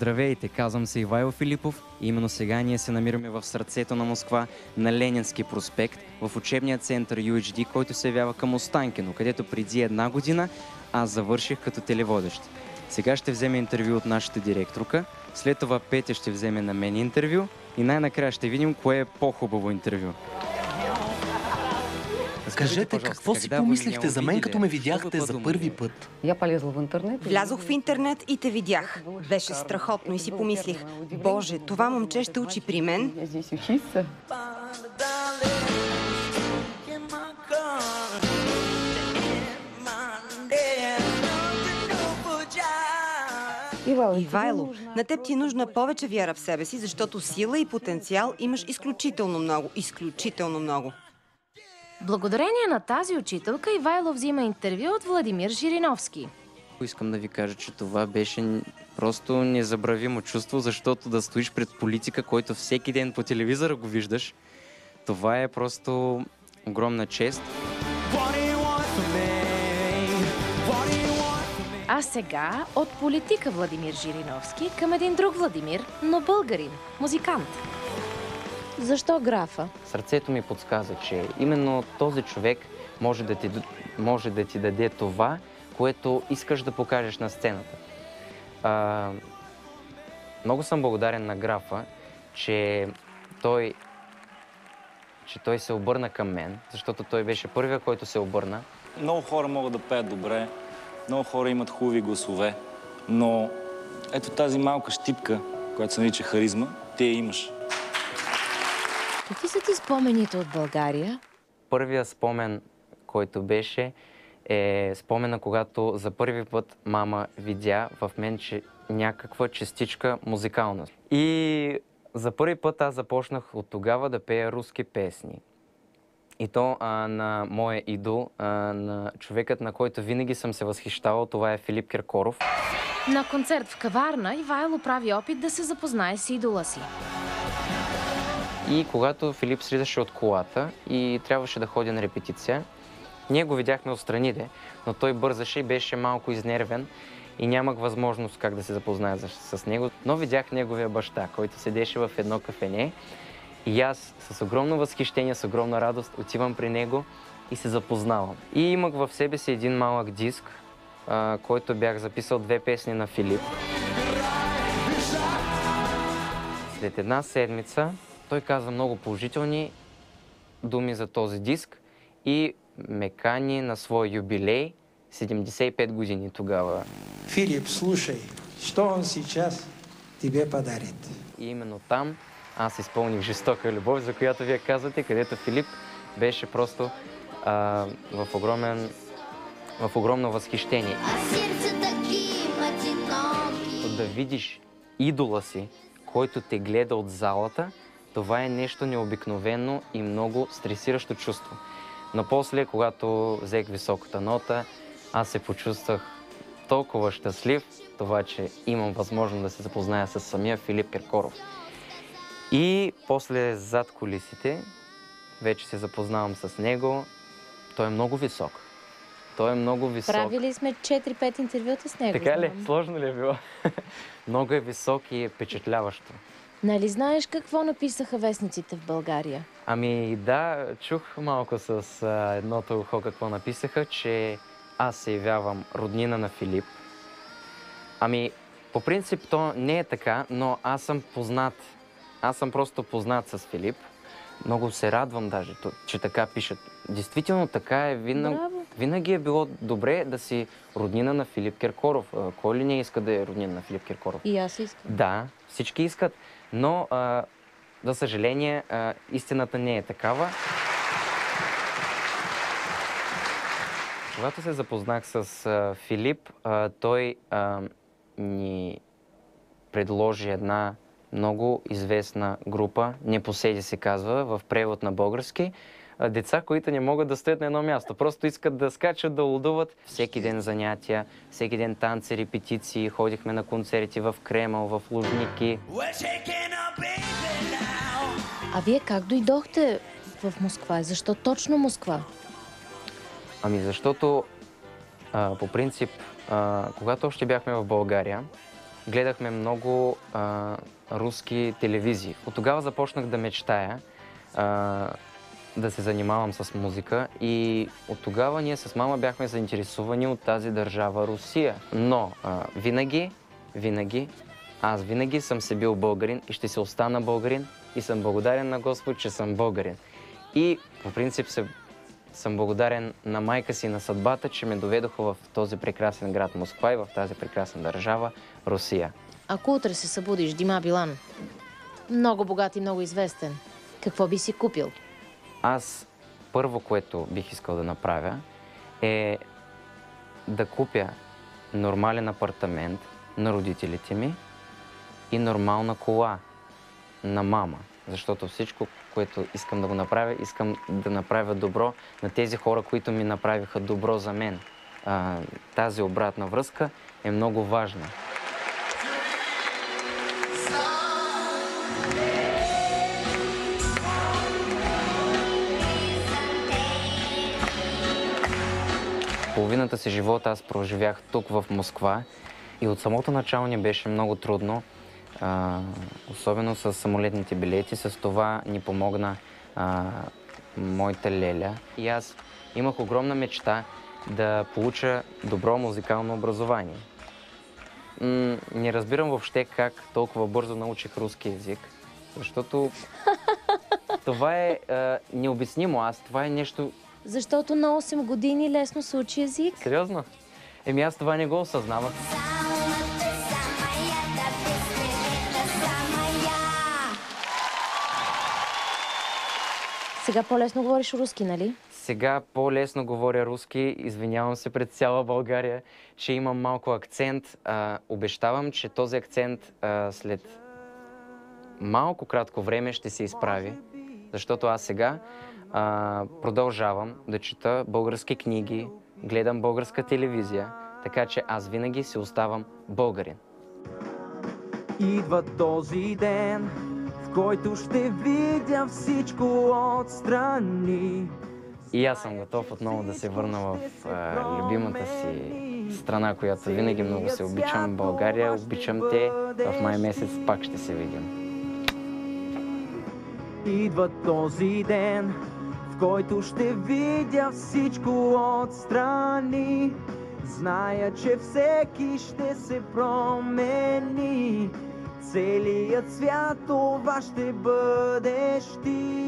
Здравейте, казвам се Ивайло Филипов и именно сега ние се намираме в сърцето на Москва, на Ленински проспект, в учебния център UHD, който се явява към Останкино, където преди една година аз завърших като телеводещ. Сега ще вземе интервю от нашата директорка, след това Петя ще вземе на мен интервю и най-накрая ще видим кое е по-хубаво интервю. Кажете, какво си помислихте за мен, като ме видяхте за първи път? Влязох в интернет и те видях. Беше страхотно и си помислих, Боже, това момче ще учи при мен. Ивайло, на теб ти е нужна повече вяра в себе си, защото сила и потенциал имаш изключително много, изключително много. Благодарение на тази учителка Ивайло взима интервю от Владимир Жириновски. Искам да ви кажа, че това беше просто незабравимо чувство, защото да стоиш пред политика, който всеки ден по телевизора го виждаш, това е просто огромна чест. А сега от политика Владимир Жириновски към един друг Владимир, но българин, музикант. Защо графа? Сърцето ми подсказа, че именно този човек може да ти даде това, което искаш да покажеш на сцената. Много съм благодарен на графа, че той се обърна към мен, защото той беше първият, който се обърна. Много хора могат да пеят добре, много хора имат хубави гласове, но ето тази малка щипка, която се нарича харизма, ти я имаш. Какви са ти спомените от България? Първия спомен, който беше, е спомена, когато за първи път мама видя в мен, че някаква частичка музикалност. И за първи път аз започнах от тогава да пея руски песни. И то на моя идол, на човекът, на който винаги съм се възхищавал, това е Филип Киркоров. На концерт в каварна Ивайло прави опит да се запознае с идола си. И когато Филип слизаше от колата и трябваше да ходи на репетиция, ние го видяхме отстраните, но той бързаше и беше малко изнервен и нямах възможност как да се запозная с него. Но видях неговия баща, който седеше в едно кафене и аз с огромно възхищение, с огромна радост отивам при него и се запознавам. И имах в себе си един малък диск, който бях записал 2 песни на Филип. След една седмица той каза много положителни думи за този диск и ме кани на свой юбилей, 75 години тогава. Филип, слушай, что он сейчас тебе подарит? И именно там аз изпълних Жестока любов, за която вие казвате, където Филип беше просто в огромно възхищение. Да видиш идола си, който те гледа от залата, това е нещо необикновено и много стресиращо чувство. Но после, когато взех високата нота, аз се почувствах толкова щастлив, това, че имам възможност да се запозная с самия Филип Киркоров. И после зад кулисите, вече се запознавам с него. Той е много висок. Той е много висок. Правили сме 4-5 интервюта с него. Така ли? Сложно ли е било? Много е висок и е впечатляващо. Нали знаеш какво написаха вестниците в България? Ами да, чух малко с едното ухо какво написаха, че аз се явявам роднина на Филип. Ами, по принцип то не е така, но аз съм познат. Аз съм просто познат с Филип. Много се радвам даже, че така пишат. Действително така е. Винаги е било добре да си роднина на Филип Киркоров. Кой ли не иска да е роднина на Филип Киркоров? И аз искам. Да, всички искат. Но, за съжаление, истината не е такава. Когато се запознах с Филип, той ни предложи една много известна група, Непоседи се казва, в превод на български. Деца, които не могат да стоят на едно място. Просто искат да скачат, да лудуват. Всеки ден занятия, всеки ден танци, репетиции. Ходихме на концерти в Кремъл, в Лужники. А вие как дойдохте в Москва? Защо точно Москва? Ами защото, по принцип, когато още бяхме в България, гледахме много руски телевизии. От тогава започнах да мечтая да се занимавам с музика и от тогава ние с мама бяхме заинтересувани от тази държава Русия. Но аз винаги съм се бил българин и ще се остана българин и съм благодарен на Господ, че съм българин. И по принцип съм благодарен на майка си и на съдбата, че ме доведоха в този прекрасен град Москва и в тази прекрасна държава Русия. Ако утре се събудиш, Дима Билан, много богат и много известен, какво би си купил? Аз първо, което бих искал да направя, е да купя нормален апартамент на родителите ми и нормална кола на мама. Защото всичко, което искам да го направя, искам да направя добро на тези хора, които ми направиха добро за мен. Тази обратна връзка е много важна. Половината си живота аз проживях тук в Москва и от самото начало ни беше много трудно, особено с самолетните билети. С това ни помогна моята леля. И аз имах огромна мечта да получа добро музикално образование. Не разбирам въобще как толкова бързо научих руски език, защото това е необяснимо. Това е нещо... Защото на 8 години лесно се учи език. Сериозно? Аз това не го осъзнавах. Сега по-лесно говориш руски, нали? Сега по-лесно говоря руски. Извинявам се пред цяла България, че имам малко акцент. Обещавам, че този акцент след малко кратко време ще се изправи. Защото аз сега продължавам да чета български книги, гледам българска телевизия, така че аз винаги си оставам българин. Идва този ден, в който ще видя всичко отстрани. И аз съм готов отново да се върна в любимата си страна, която винаги много се обичам. България, обичам те. В май месец пак ще се видим. Идва този ден, в който ще видя всичко отстрани. Зная, че всеки ще се промени. Целият свят това ще бъдеш ти.